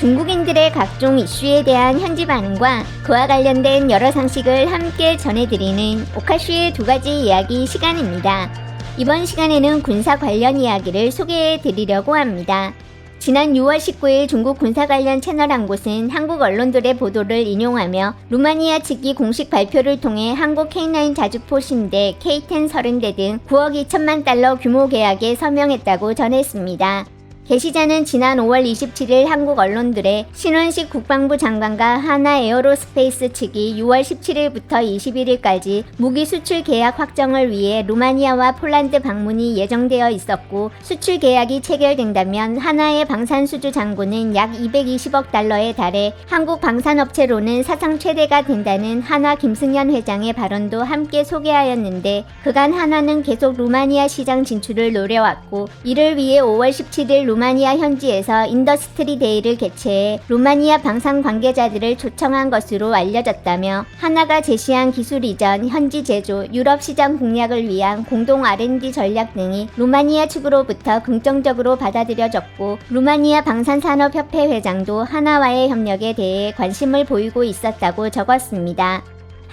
중국인들의 각종 이슈에 대한 현지 반응과 그와 관련된 여러 상식을 함께 전해드리는 오카슈의 2가지 이야기 시간입니다. 이번 시간에는 군사 관련 이야기를 소개해드리려고 합니다. 지난 6월 19일 중국 군사 관련 채널 한 곳은 한국 언론들의 보도를 인용하며 루마니아 측이 공식 발표를 통해 한국 K9 자주포 신대, K10 30대 등 9억 2천만 달러 규모 계약에 서명했다고 전했습니다. 게시자는 지난 5월 27일 한국 언론들의 신원식 국방부 장관과 하나 에어로스페이스 측이 6월 17일부터 21일까지 무기 수출 계약 확정을 위해 루마니아와 폴란드 방문이 예정되어 있었고, 수출 계약이 체결된다면 하나의 방산수주 잔고는 약 220억 달러에 달해 한국 방산업체로는 사상 최대가 된다는 하나 김승현 회장의 발언도 함께 소개하였는데, 그간 하나는 계속 루마니아 시장 진출을 노려왔고, 이를 위해 5월 17일 루마니아 현지에서 인더스트리 데이를 개최해 루마니아 방산 관계자들을 초청한 것으로 알려졌다며, 하나가 제시한 기술 이전, 현지 제조, 유럽 시장 공략을 위한 공동 R&D 전략 등이 루마니아 측으로부터 긍정적으로 받아들여졌고, 루마니아 방산산업협회 회장도 하나와의 협력에 대해 관심을 보이고 있었다고 적었습니다.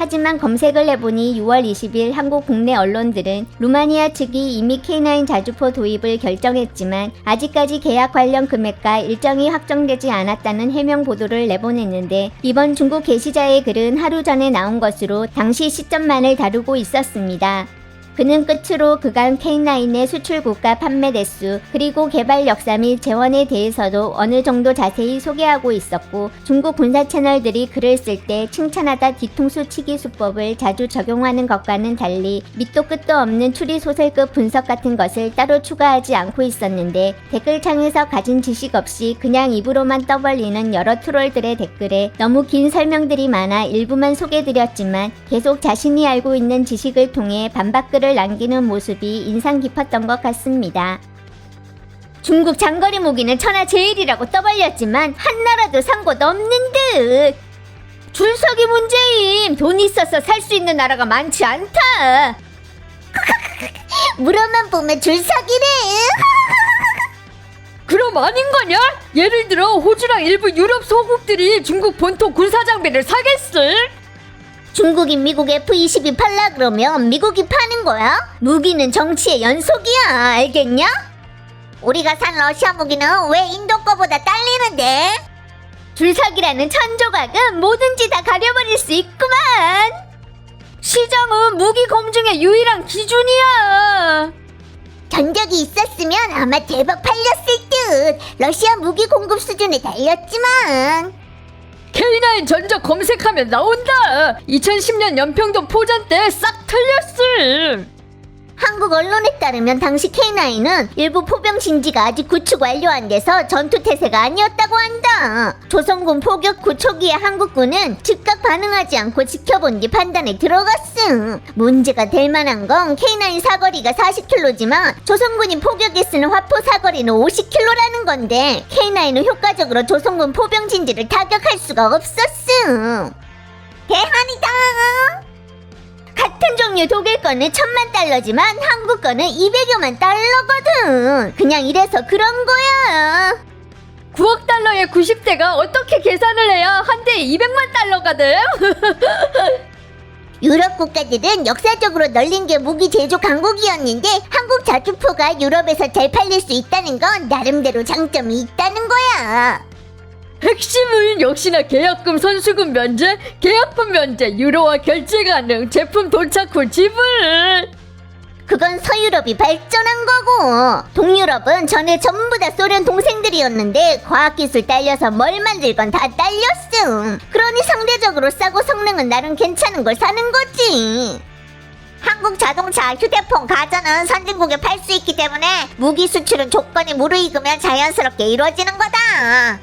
하지만 검색을 해보니 6월 20일 한국 국내 언론들은 루마니아 측이 이미 K9 자주포 도입을 결정했지만 아직까지 계약 관련 금액과 일정이 확정되지 않았다는 해명 보도를 내보냈는데, 이번 중국 게시자의 글은 하루 전에 나온 것으로 당시 시점만을 다루고 있었습니다. 그는 끝으로 그간 K9의 수출 국가 판매 대수, 그리고 개발 역사 및 재원에 대해서도 어느 정도 자세히 소개하고 있었고, 중국 군사 채널들이 글을 쓸 때 칭찬하다 뒤통수 치기 수법을 자주 적용하는 것과는 달리 밑도 끝도 없는 추리소설급 분석 같은 것을 따로 추가하지 않고 있었는데, 댓글창에서 가진 지식 없이 그냥 입으로만 떠벌리는 여러 트롤들의 댓글에 너무 긴 설명들이 많아 일부만 소개드렸지만, 계속 자신이 알고 있는 지식을 통해 반박글을 남기는 모습이 인상 깊었던 것 같습니다. 중국 장거리 무기는 천하제일이라고 떠벌렸지만 한나라도 산 곳 없는 듯. 줄서기 문제임. 돈 있어서 살 수 있는 나라가 많지 않다. 물어만 보면 줄서기래. 그럼 아닌 거냐? 예를 들어 호주랑 일부 유럽 소국들이 중국 본토 군사 장비를 사겠어? 중국이 미국 F-22 팔라 그러면 미국이 파는 거야? 무기는 정치의 연속이야. 알겠냐? 우리가 산 러시아 무기는 왜 인도 거보다 딸리는데? 줄서기라는 천조각은 뭐든지 다 가려버릴 수 있구만. 시장은 무기 검증의 유일한 기준이야. 전적이 있었으면 아마 대박 팔렸을 듯. 러시아 무기 공급 수준에 달렸지만. K9 전적 검색하면 나온다. 2010년 연평도 포전 때 싹 틀렸음. 한국 언론에 따르면 당시 K9은 일부 포병 진지가 아직 구축 완료 안 돼서 전투 태세가 아니었다고 한다. 조선군 포격 후 초기에 한국군은 즉각 반응하지 않고 지켜본 뒤 판단에 들어갔음. 문제가 될 만한 건 K9 사거리가 40km지만 조선군이 포격에 쓰는 화포 사거리는 50km라는 건데, K9은 효과적으로 조선군 포병 진지를 타격할 수가 없었음. 대한이다. 같은 종류 독일 거는 1000만 달러지만 한국 거는 200여만 달러거든. 그냥 이래서 그런 거야. 9억 달러의 90대가 어떻게 계산을 해야 한 대에 200만 달러가 돼? 유럽 국가들은 역사적으로 널린 게 무기 제조 강국이었는데, 한국 자주포가 유럽에서 잘 팔릴 수 있다는 건 나름대로 장점이 있다는 거야. 핵심은 역시나 계약금 선수금 면제, 계약품 면제, 유로화 결제 가능, 제품 도착 후 지불. 그건 서유럽이 발전한 거고, 동유럽은 전에 전부 다 소련 동생들이었는데 과학기술 딸려서 뭘 만들 건 다 딸렸음. 그러니 상대적으로 싸고 성능은 나름 괜찮은 걸 사는 거지. 한국 자동차, 휴대폰, 가전은 선진국에 팔 수 있기 때문에 무기 수출은 조건이 무르익으면 자연스럽게 이루어지는 거다.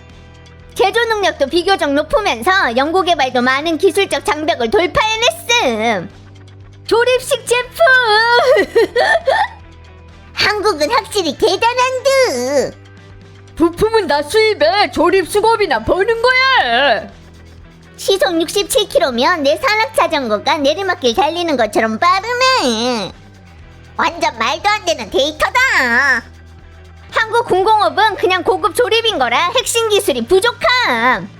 제조 능력도 비교적 높으면서 연구개발도 많은 기술적 장벽을 돌파해냈음. 조립식 제품. 한국은 확실히 대단한 듯. 부품은 다 수입해. 조립 수고비나 버는 거야. 시속 67km면 내 산악자전거가 내리막길 달리는 것처럼 빠르네. 완전 말도 안 되는 데이터다. 한국 군공업은 그냥 고급 조립인 거라 핵심 기술이 부족함.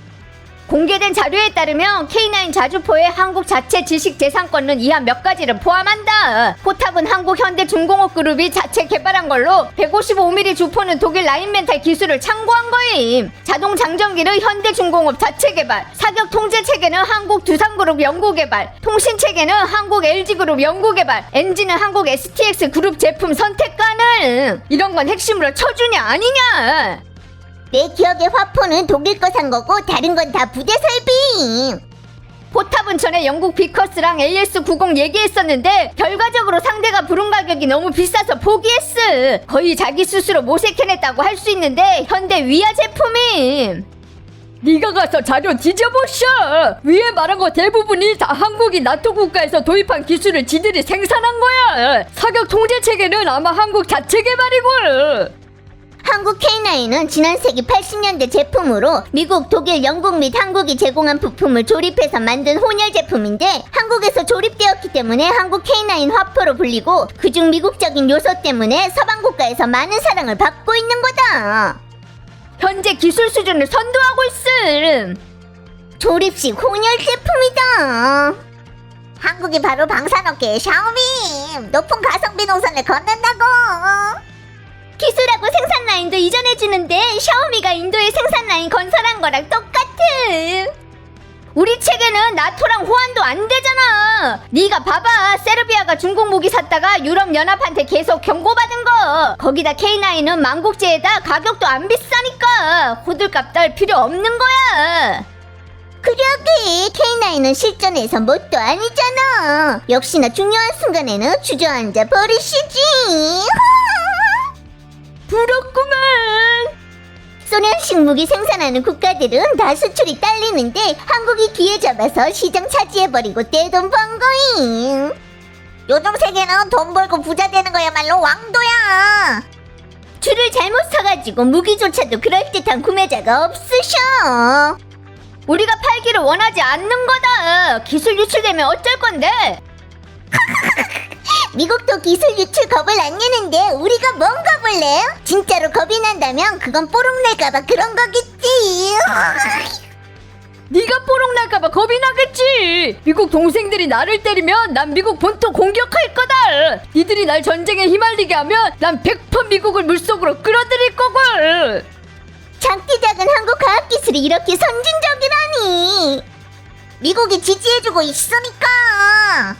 공개된 자료에 따르면 K9 자주포의 한국 자체 지식 재산권은 이하 몇 가지를 포함한다. 포탑은 한국 현대중공업 그룹이 자체 개발한 걸로 155mm 주포는 독일 라인멘탈 기술을 참고한 거임. 자동 장전기는 현대중공업 자체 개발, 사격 통제 체계는 한국 두산그룹 연구 개발, 통신 체계는 한국 LG그룹 연구 개발, 엔진은 한국 STX 그룹 제품 선택 가능. 이런 건 핵심으로 쳐주냐 아니냐. 내 기억에 화포는 독일 거 산 거고 다른 건 다 부대 설비. 포탑은 전에 영국 비커스랑 AS90 얘기했었는데 결과적으로 상대가 부른 가격이 너무 비싸서 포기했어. 거의 자기 스스로 모색해냈다고 할 수 있는데 현대 위아 제품임. 네가 가서 자료 뒤져보셔. 위에 말한 거 대부분이 다 한국이 나토 국가에서 도입한 기술을 지들이 생산한 거야. 사격 통제 체계는 아마 한국 자체 개발이고. 한국 K9은 지난 세기 80년대 제품으로 미국, 독일, 영국 및 한국이 제공한 부품을 조립해서 만든 혼혈 제품인데 한국에서 조립되었기 때문에 한국 K9 화포로 불리고 그중 미국적인 요소 때문에 서방 국가에서 많은 사랑을 받고 있는 거다. 현재 기술 수준을 선도하고 있음. 조립식 혼혈 제품이다. 한국이 바로 방산업계의 샤오미. 높은 가성비 노선을 걷는다고. 기술하고 생산 라인도 이전해주는데 샤오미가 인도에 생산 라인 건설한 거랑 똑같음. 우리 체계는 나토랑 호환도 안 되잖아. 네가 봐봐. 세르비아가 중국 무기 샀다가 유럽 연합한테 계속 경고받은 거. 거기다 K9은 만국제에다 가격도 안 비싸니까 호들갑 떨 필요 없는 거야. 그러게 K9은 실전에서 뭣도 아니잖아. 역시나 중요한 순간에는 주저앉아 버리시지. 부럽구만. 소련식 무기 생산하는 국가들은 다 수출이 딸리는데 한국이 기회 잡아서 시장 차지해버리고 떼돈 번 거임. 요즘 세계는 돈 벌고 부자 되는 거야말로 왕도야. 줄을 잘못 서가지고 무기조차도 그럴듯한 구매자가 없으셔. 우리가 팔기를 원하지 않는 거다. 기술 유출되면 어쩔 건데? 미국도 기술 유출 겁을 안 내는데 우리가 뭔 겁을 내요? 진짜로 겁이 난다면 그건 뽀록 낼까봐 그런 거겠지. 네가 뽀록 날까봐 겁이 나겠지. 미국 동생들이 나를 때리면 난 미국 본토 공격할 거다. 니들이 날 전쟁에 휘말리게 하면 난 100% 미국을 물속으로 끌어들일 거고. 작디 작은 한국 과학기술이 이렇게 선진적이라니. 미국이 지지해주고 있으니까.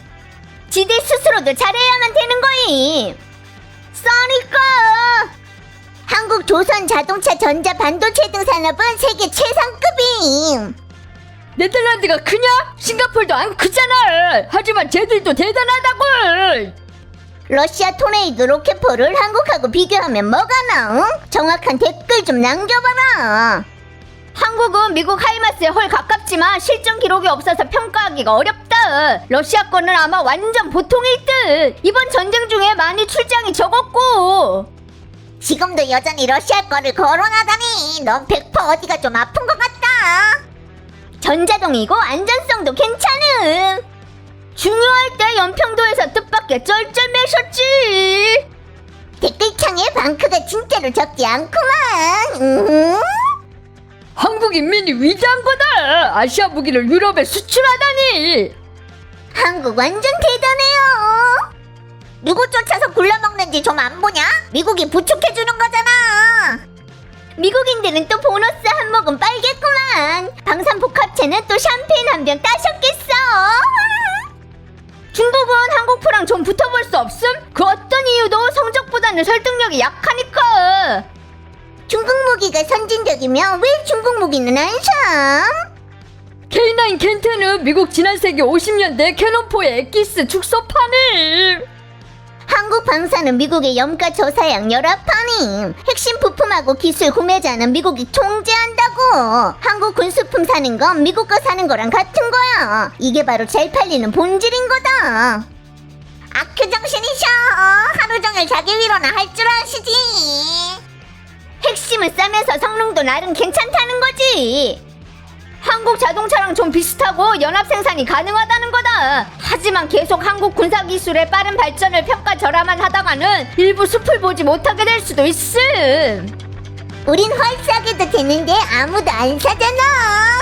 지들 스스로도 잘해야만 되는 거임. 써니까. 한국 조선 자동차 전자 반도체 등 산업은 세계 최상급임. 네덜란드가 크냐? 싱가폴도 안 크잖아. 하지만 쟤들도 대단하다고. 러시아 토네이도 로켓포를 한국하고 비교하면 뭐가 나응? 정확한 댓글 좀 남겨봐라. 한국은 미국 하이마스에 헐 가깝지만 실전 기록이 없어서 평가하기가 어렵다. 러시아 거는 아마 완전 보통일 듯. 이번 전쟁 중에 많이 출장이 적었고. 지금도 여전히 러시아 거를 거론하다니. 넌 100% 어디가 좀 아픈 것 같다. 전자동이고 안전성도 괜찮음. 중요할 때 연평도에서 뜻밖의 쩔쩔매셨지. 댓글창에 방크가 진짜로 적지 않구만. 한국 인민이 위대한 거다. 아시아 무기를 유럽에 수출하다니. 한국 완전 대단해요. 누구 쫓아서 굴러먹는지 좀 안 보냐? 미국이 부축해주는 거잖아. 미국인들은 또 보너스 한 모금 빨겠구만. 방산복합체는 또 샴페인 한 병 따셨겠어. 중국은 한국프랑 좀 붙어볼 수 없음? 그 어떤 이유도 성적보다는 설득력이 약하니까. 중국 무기가 선진적이면 왜 중국 무기는 안 사? K9 켄테는 미국 지난 세기 50년대 캐논포의 엑기스 축소판임. 한국 방사는 미국의 염가 저사양 열압판임. 핵심 부품하고 기술 구매자는 미국이 통제한다고. 한국 군수품 사는 건 미국 거 사는 거랑 같은 거야. 이게 바로 잘 팔리는 본질인 거다. 아크 정신이셔. 하루 종일 자기 위로나 할 줄 아시지. 핵심을 싸면서 성능도 나름 괜찮다는 거지. 한국 자동차랑 좀 비슷하고 연합 생산이 가능하다는 거다. 하지만 하지만 계속 한국 군사기술의 빠른 발전을 평가절하만 하다가는 일부 숲을 보지 못하게 될 수도 있음. 우린 활 싸게도 되는데 아무도 안 사잖아.